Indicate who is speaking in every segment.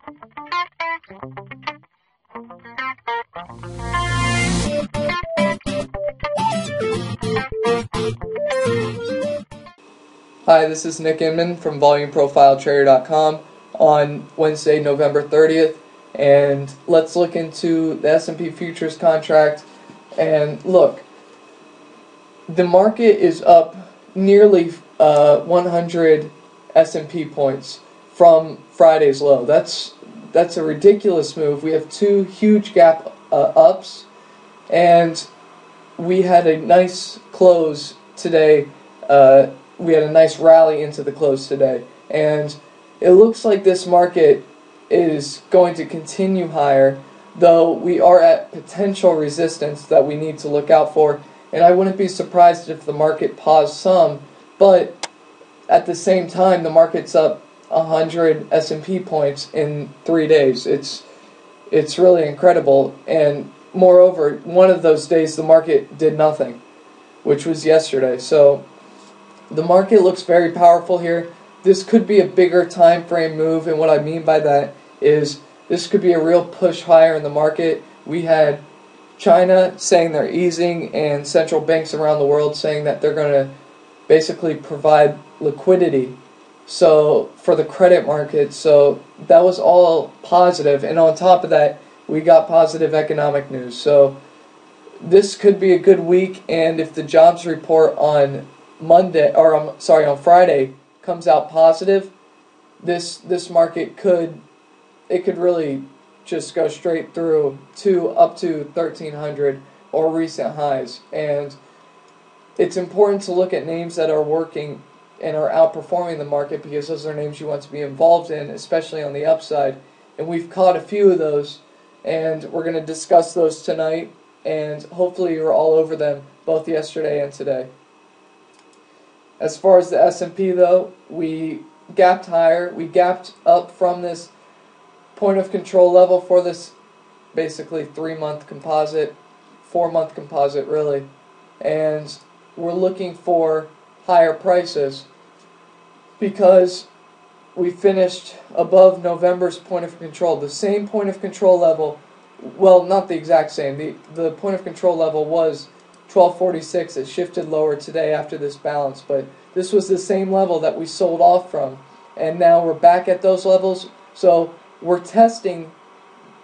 Speaker 1: Hi, this is Nick Inman from VolumeProfileTrader.com on Wednesday, November 30th, and let's look into the S&P futures contract. And look, the market is up nearly 100 S&P points from Friday's low. That's a ridiculous move. We have two huge gap ups, and we had a nice close today. We had a nice rally into the close today, and it looks like this market is going to continue higher, though we are at potential resistance that we need to look out for, and I wouldn't be surprised if the market paused some, but at the same time the market's up 100 S&P points in 3 days. It's really incredible, and moreover, one of those days the market did nothing, which was yesterday. So the market looks very powerful here. This could be a bigger time frame move, and what I mean by that is this could be a real push higher in the market. We had China saying they're easing, and central banks around the world saying that they're going to basically provide liquidity so for the credit market. So that was all positive, and on top of that, we got positive economic news. So this could be a good week, and if the jobs report on on Friday comes out positive, this market could really just go straight through to up to 1,300 or recent highs. And it's important to look at names that are working and are outperforming the market, because those are names you want to be involved in, especially on the upside. And we've caught a few of those, and we're going to discuss those tonight, and hopefully you're all over them both yesterday and today. As far as the S&P though, we gapped higher. We gapped up from this point of control level for this basically 3-month composite, 4-month composite really, and we're looking for higher prices because we finished above November's point of control. The same point of control level, well, not the exact same. The point of control level was 1246. It shifted lower today after this bounce, but this was the same level that we sold off from, and now we're back at those levels. So we're testing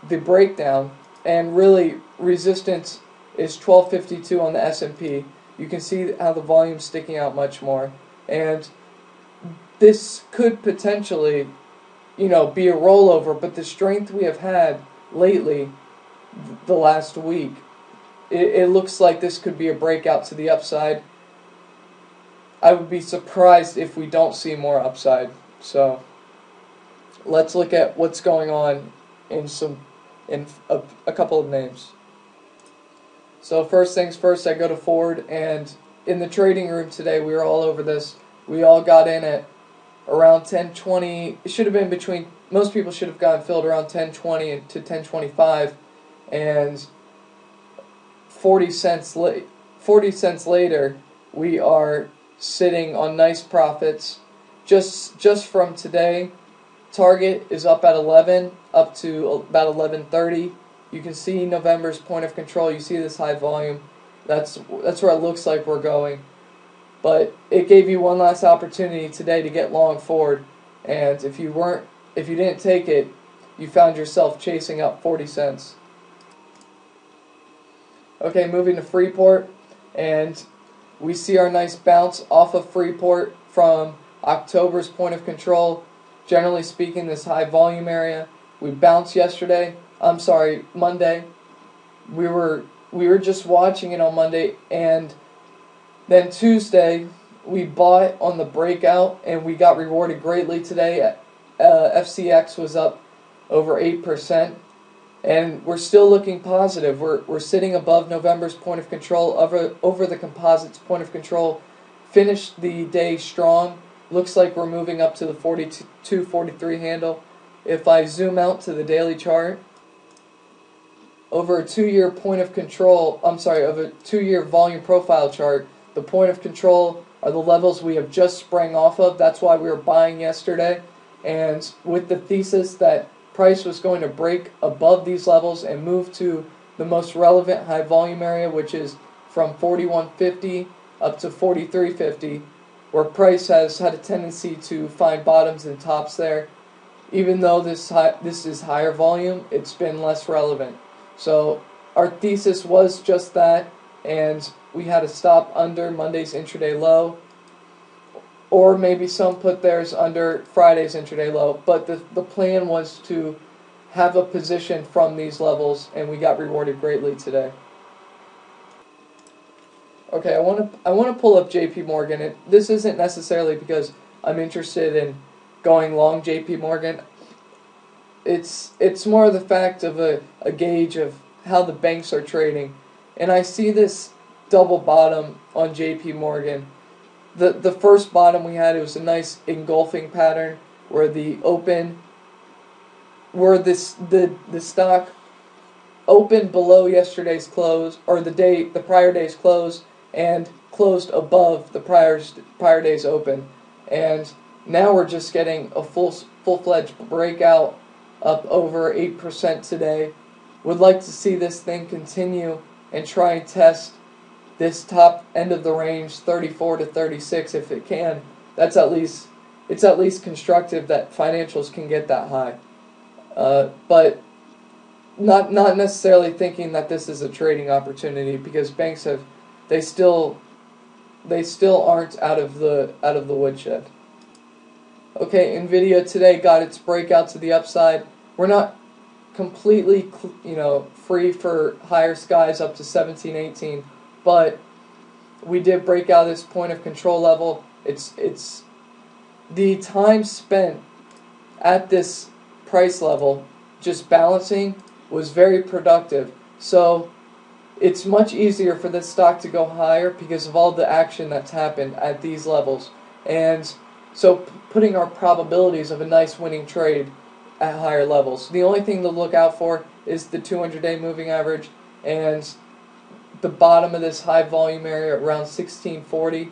Speaker 1: the breakdown, and really resistance is 1252 on the S&P. You can see how the volume's sticking out much more, and this could potentially, be a rollover, but the strength we have had lately, the last week, it looks like this could be a breakout to the upside. I would be surprised if we don't see more upside. So let's look at what's going on in a couple of names. So first things first, I go to Ford, and in the trading room today, we were all over this. We all got in at around 10:20. It should have been between, most people should have gotten filled around 10:20 to 10:25, and 40 cents later, we are sitting on nice profits. Just from today, Target is up at 11, up to about 11:30. You can see November's point of control. You see this high volume. That's where it looks like we're going. But it gave you one last opportunity today to get long Ford, and if you didn't take it, you found yourself chasing up 40 cents. Okay, moving to Freeport, and we see our nice bounce off of Freeport from October's point of control. Generally speaking, this high volume area. We bounced Monday. We were just watching it on Monday, and then Tuesday we bought on the breakout, and we got rewarded greatly today. FCX was up over 8%. And we're still looking positive. We're sitting above November's point of control, over the composite's point of control. Finished the day strong. Looks like we're moving up to the 42, 43 handle. If I zoom out to the daily chart, over a 2-year point of control, over a 2-year volume profile chart, the point of control are the levels we have just sprang off of. That's why we were buying yesterday. And with the thesis that price was going to break above these levels and move to the most relevant high volume area, which is from 41.50 up to 43.50, where price has had a tendency to find bottoms and tops there. Even though this is higher volume, it's been less relevant. So our thesis was just that, and we had a stop under Monday's intraday low, or maybe some put theirs under Friday's intraday low, but the plan was to have a position from these levels, and we got rewarded greatly today. Okay, I want to pull up JP Morgan. This isn't necessarily because I'm interested in going long JP Morgan. It's more the fact of a gauge of how the banks are trading. And I see this double bottom on JP Morgan. The first bottom we had, it was a nice engulfing pattern where the stock opened below yesterday's close, or the prior day's close, and closed above the prior day's open. And now we're just getting a full-fledged breakout up over 8% today. Would like to see this thing continue and try and test this top end of the range, 34 to 36, if it can. It's at least constructive that financials can get that high. But not necessarily thinking that this is a trading opportunity, because banks they still aren't out of the woodshed. Okay, Nvidia today got its breakout to the upside. We're not completely free for higher skies up to 1718, but we did break out this point of control level. It's the time spent at this price level just balancing was very productive. So it's much easier for this stock to go higher because of all the action that's happened at these levels. And so putting our probabilities of a nice winning trade at higher levels. The only thing to look out for is the 200-day moving average and the bottom of this high volume area around 1640.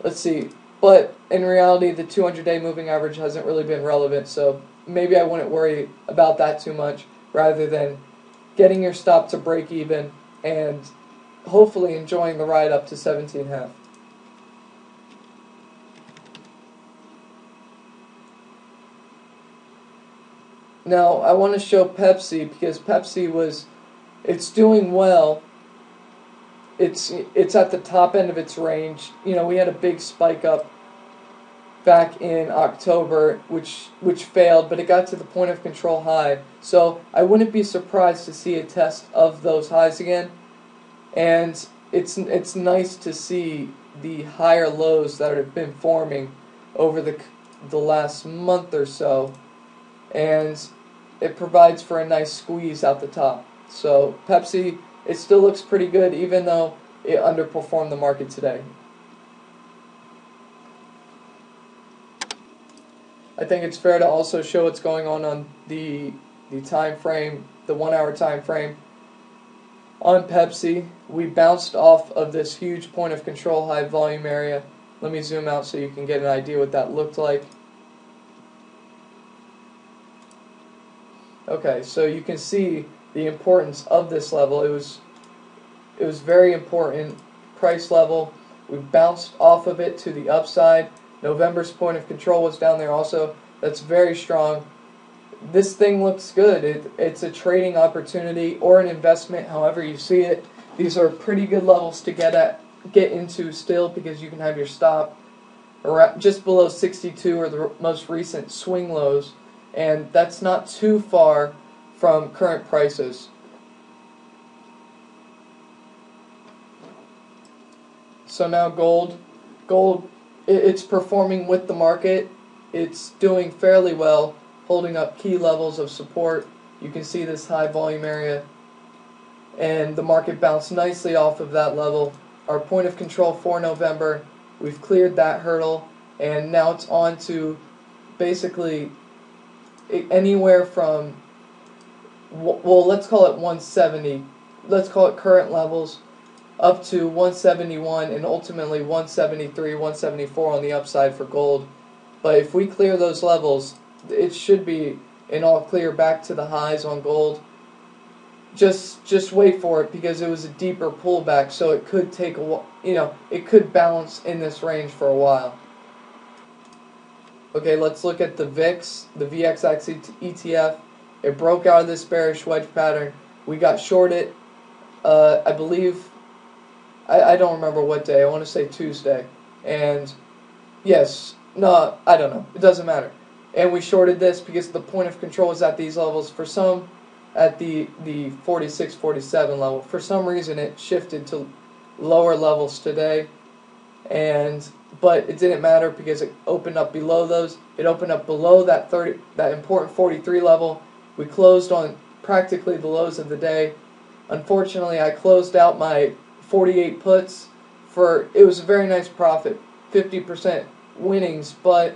Speaker 1: Let's see. But in reality, the 200-day moving average hasn't really been relevant, so maybe I wouldn't worry about that too much, rather than getting your stop to break even and hopefully enjoying the ride up to 17.5. Now, I want to show Pepsi, because Pepsi it's doing well. It's at the top end of its range. We had a big spike up back in October, which failed, but it got to the point of control high. So I wouldn't be surprised to see a test of those highs again. And it's nice to see the higher lows that have been forming over the last month or so, and it provides for a nice squeeze out the top. So Pepsi, it still looks pretty good, even though it underperformed the market today. I think it's fair to also show what's going on the time frame, the 1 hour time frame. On Pepsi, we bounced off of this huge point of control high volume area. Let me zoom out so you can get an idea what that looked like. Okay, so you can see the importance of this level. It was very important price level. We bounced off of it to the upside. November's point of control was down there also. That's very strong. This thing looks good. It's a trading opportunity or an investment, however you see it. These are pretty good levels to get into still, because you can have your stop around just below 62 or the most recent swing lows, and that's not too far from current prices. So now gold, it's performing with the market. It's doing fairly well, holding up key levels of support. You can see this high volume area, and the market bounced nicely off of that level. Our point of control for November, we've cleared that hurdle, and now it's on to basically anywhere from, well, let's call it 170, let's call it current levels, up to 171 and ultimately 173, 174 on the upside for gold. But if we clear those levels, it should be an all clear back to the highs on gold. Just wait for it, because it was a deeper pullback, so it could take it could balance in this range for a while. Okay, let's look at the VIX, the VXX ETF. It broke out of this bearish wedge pattern. We got shorted, I believe, I don't remember what day. I want to say Tuesday. And yes, no, I don't know. It doesn't matter. And we shorted this because the point of control is at these levels. For some, at the 46, 47 level. For some reason, it shifted to lower levels today. But it didn't matter because it opened up below those. It opened up below that important 43 level. We closed on practically the lows of the day. Unfortunately, I closed out my 48 puts it was a very nice profit, 50% winnings, but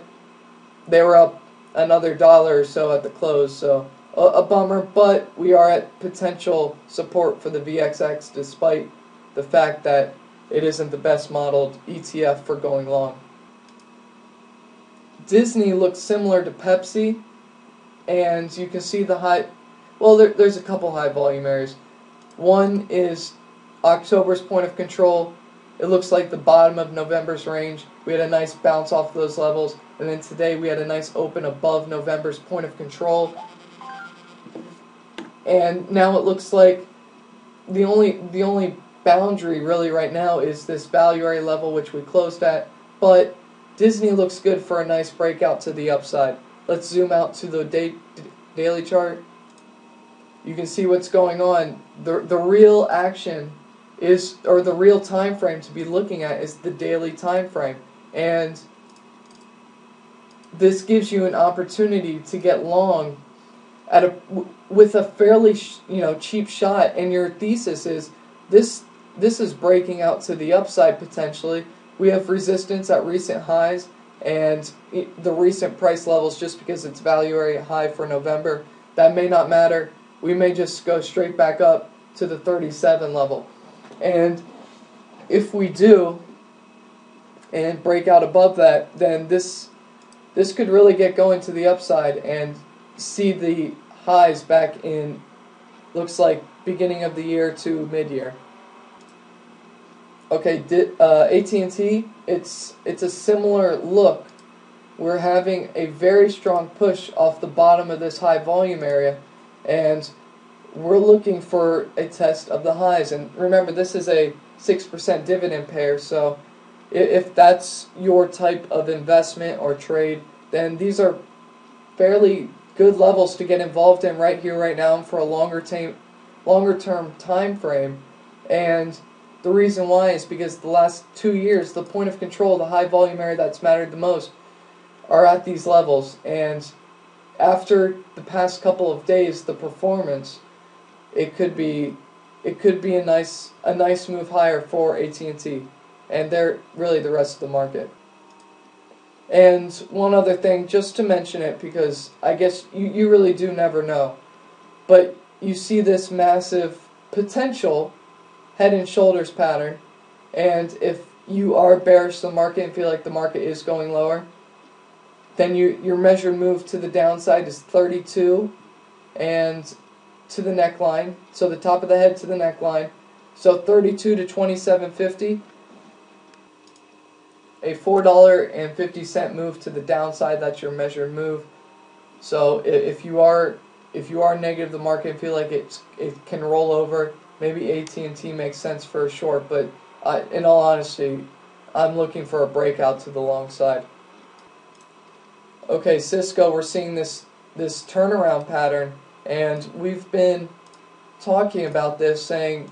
Speaker 1: they were up another $1 or so at the close, so a bummer, but we are at potential support for the VXX despite the fact that it isn't the best modeled ETF for going long. Disney looks similar to Pepsi, and you can see the high, well, there's a couple high volume areas. One is October's point of control. It looks like the bottom of November's range. We had a nice bounce off those levels, and then today we had a nice open above November's point of control. And now it looks like the only boundary really right now is this value area level, which we closed at. But Disney looks good for a nice breakout to the upside. Let's zoom out to the daily chart. You can see what's going on. The real action is, or the real time frame to be looking at, is the daily time frame, and this gives you an opportunity to get long with a fairly cheap shot. And your thesis is this is breaking out to the upside potentially. We have resistance at recent highs and the recent price levels. Just because it's value area high for November, that may not matter. We may just go straight back up to the 37 level. And if we do and break out above that, then this could really get going to the upside and see the highs back in, looks like, beginning of the year to mid-year. Okay, AT&T, it's a similar look. We're having a very strong push off the bottom of this high volume area, and we're looking for a test of the highs. And remember, this is a 6% dividend pair, so if that's your type of investment or trade, then these are fairly good levels to get involved in right here, right now, for a longer term time frame. And the reason why is because the last 2 years, the point of control, the high volume area that's mattered the most, are at these levels. And after the past couple of days, the performance, it could be a nice move higher for AT&T, and they're really the rest of the market. And one other thing, just to mention it, because I guess you really do never know, but you see this massive potential head and shoulders pattern, and if you are bearish to the market and feel like the market is going lower, then your measured move to the downside is 32 and to the neckline, so the top of the head to the neckline, so 32 to 27.50. A $4.50 move to the downside, that's your measured move. So if you are negative the market and feel like it can roll over, maybe AT&T makes sense for a short, but in all honesty, I'm looking for a breakout to the long side. Okay, Cisco, we're seeing this turnaround pattern, and we've been talking about this, saying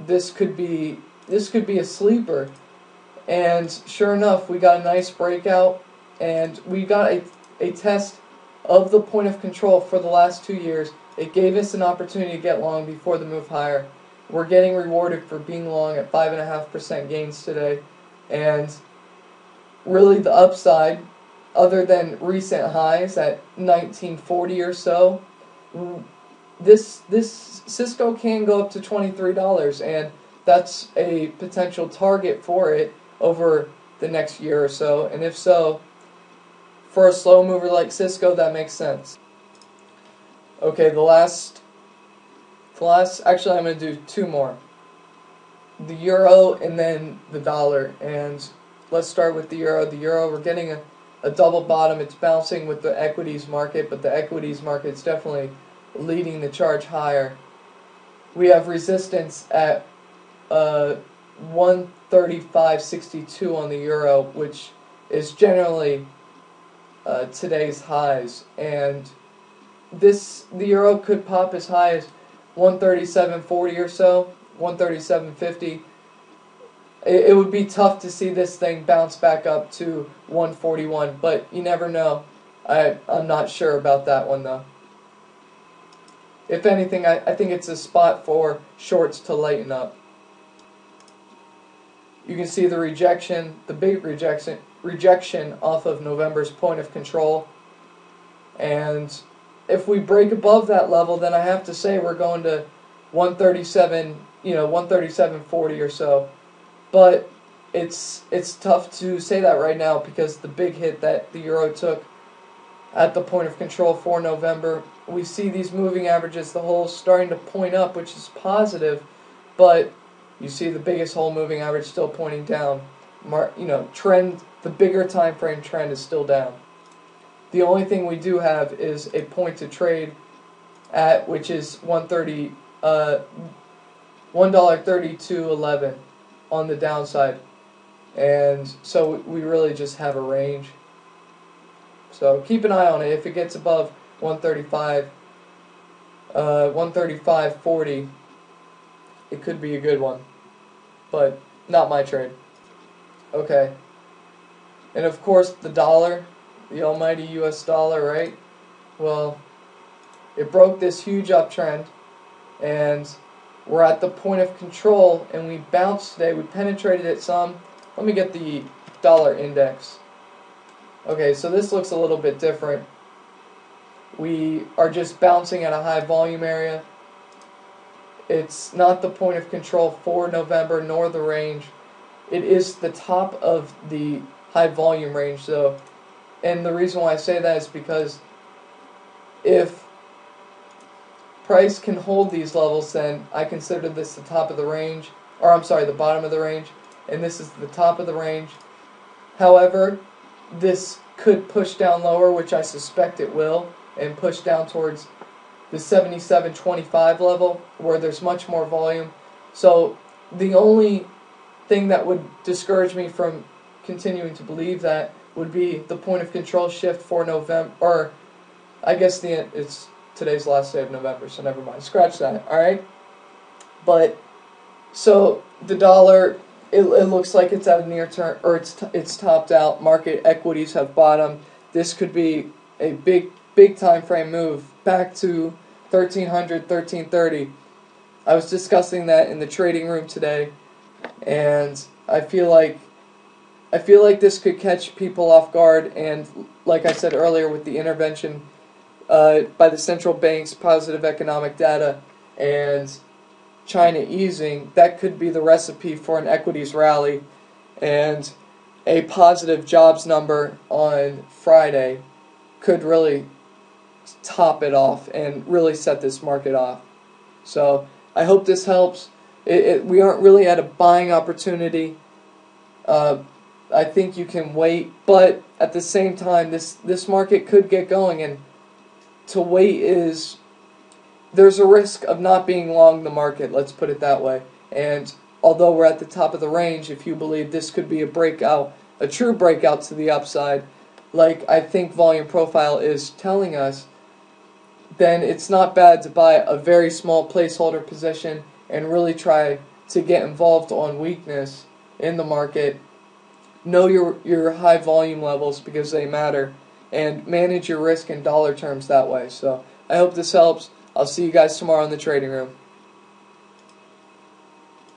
Speaker 1: this could be a sleeper. And sure enough, we got a nice breakout, and we got a test of the point of control for the last 2 years. It gave us an opportunity to get long before the move higher. We're getting rewarded for being long at 5.5% gains today. And really the upside, other than recent highs at 1940 or so, this Cisco can go up to $23, and that's a potential target for it over the next year or so. And if so, for a slow mover like Cisco, that makes sense. Okay, actually I'm going to do two more. The euro and then the dollar. And let's start with the euro. The euro, we're getting a double bottom. It's bouncing with the equities market, but the equities market's definitely leading the charge higher. We have resistance at 135.62 on the euro, which is generally today's highs, and the euro could pop as high as 137.40 or so, 137.50. It would be tough to see this thing bounce back up to 141, but you never know. I'm not sure about that one though. If anything, I think it's a spot for shorts to lighten up. You can see the rejection, the big rejection off of November's point of control. And if we break above that level, then I have to say we're going to 137, 137.40 or so. But it's tough to say that right now because the big hit that the euro took at the point of control for November, we see these moving averages, the whole starting to point up, which is positive, but you see the biggest whole moving average still pointing down. Trend, the bigger time frame trend is still down. The only thing we do have is a point to trade at, which is $1.3211 on the downside, and so we really just have a range. So keep an eye on it. If it gets above 135, 135.40, it could be a good one, but not my trade. Okay, and of course the dollar, the almighty US dollar, right? Well, it broke this huge uptrend, and we're at the point of control, and we bounced today. We penetrated it some. Let me get the dollar index. Okay, so this looks a little bit different. We are just bouncing at a high volume area. It's not the point of control for November nor the range. It is the top of the high volume range though. And the reason why I say that is because if price can hold these levels, then I consider this the top of the range, or I'm sorry, the bottom of the range, and this is the top of the range. However, this could push down lower, which I suspect it will, and push down towards the 77.25 level where there's much more volume. So the only thing that would discourage me from continuing to believe that would be the point of control shift for November, or I guess it's today's last day of November, so never mind. Scratch that, alright? But, so the dollar, it looks like it's at a near term, or it's topped out. Market equities have bottomed. This could be a big time frame move back to 1300, 1330. I was discussing that in the trading room today, and I feel like this could catch people off guard, and like I said earlier, with the intervention by the central banks, positive economic data, and China easing, that could be the recipe for an equities rally, and a positive jobs number on Friday could really top it off and really set this market off. So I hope this helps. We aren't really at a buying opportunity. I think you can wait, but at the same time, this market could get going, and to wait there's a risk of not being long the market, let's put it that way. And although we're at the top of the range, if you believe this could be a breakout, a true breakout to the upside, like I think volume profile is telling us, then it's not bad to buy a very small placeholder position and really try to get involved on weakness in the market. Know your high volume levels because they matter, and manage your risk in dollar terms that way. So I hope this helps. I'll see you guys tomorrow in the trading room.